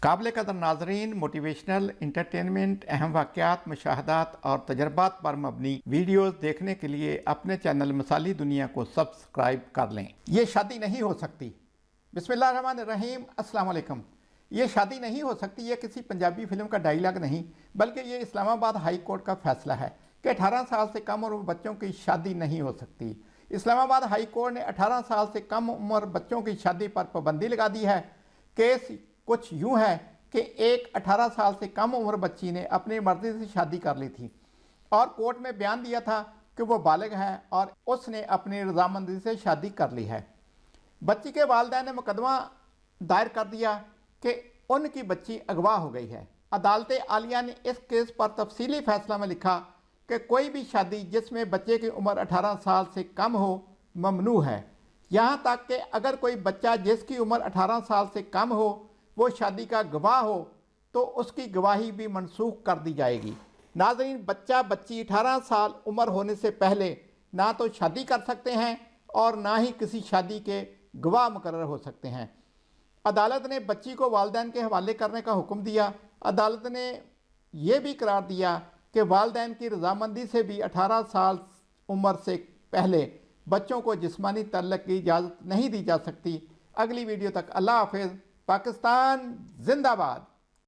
काबिल कदर नाजरीन, मोटिवेशनल, इंटरटेनमेंट, अहम वाक़यात, मुशाहदात और तजर्बात पर मबनी वीडियोस देखने के लिए अपने चैनल मिसाली दुनिया को सब्सक्राइब कर लें। ये शादी नहीं हो सकती। बिस्मिल्लाहिर्रहमानिर्रहीम, अस्सलाम वालेकुम। ये शादी नहीं हो सकती, ये किसी पंजाबी फिल्म का डायलॉग नहीं, बल्कि ये इस्लामाबाद हाई कोर्ट का फैसला है कि 18 साल से कम उम्र बच्चों की शादी नहीं हो सकती। इस्लामाबाद हाई कोर्ट ने 18 साल से कम उम्र बच्चों की शादी पर पाबंदी लगा दी है। केस कुछ यूं है कि एक 18 साल से कम उम्र बच्ची ने अपनी मर्जी से शादी कर ली थी और कोर्ट में बयान दिया था कि वो बालिग है और उसने अपनी रजामंदी से शादी कर ली है। बच्ची के वालिदैन ने मुकदमा दायर कर दिया कि उनकी बच्ची अगवा हो गई है। अदालत आलिया ने इस केस पर तफसीली फैसला में लिखा कि कोई भी शादी जिसमें बच्चे की उम्र 18 साल से कम हो ममनू है। यहाँ तक कि अगर कोई बच्चा जिसकी उम्र 18 साल से कम हो वो शादी का गवाह हो तो उसकी गवाही भी मनसूख कर दी जाएगी। नाज़रीन, बच्चा बच्ची 18 साल उम्र होने से पहले ना तो शादी कर सकते हैं और ना ही किसी शादी के गवाह मुकर्रर हो सकते हैं। अदालत ने बच्ची को वालिदैन के हवाले करने का हुक्म दिया। अदालत ने यह भी करार दिया कि वालिदैन की रजामंदी से भी 18 साल उम्र से पहले बच्चों को जिस्मानी तल्लक की इजाज़त नहीं दी जा सकती। अगली वीडियो तक अल्लाह हाफ़िज़। पाकिस्तान जिंदाबाद।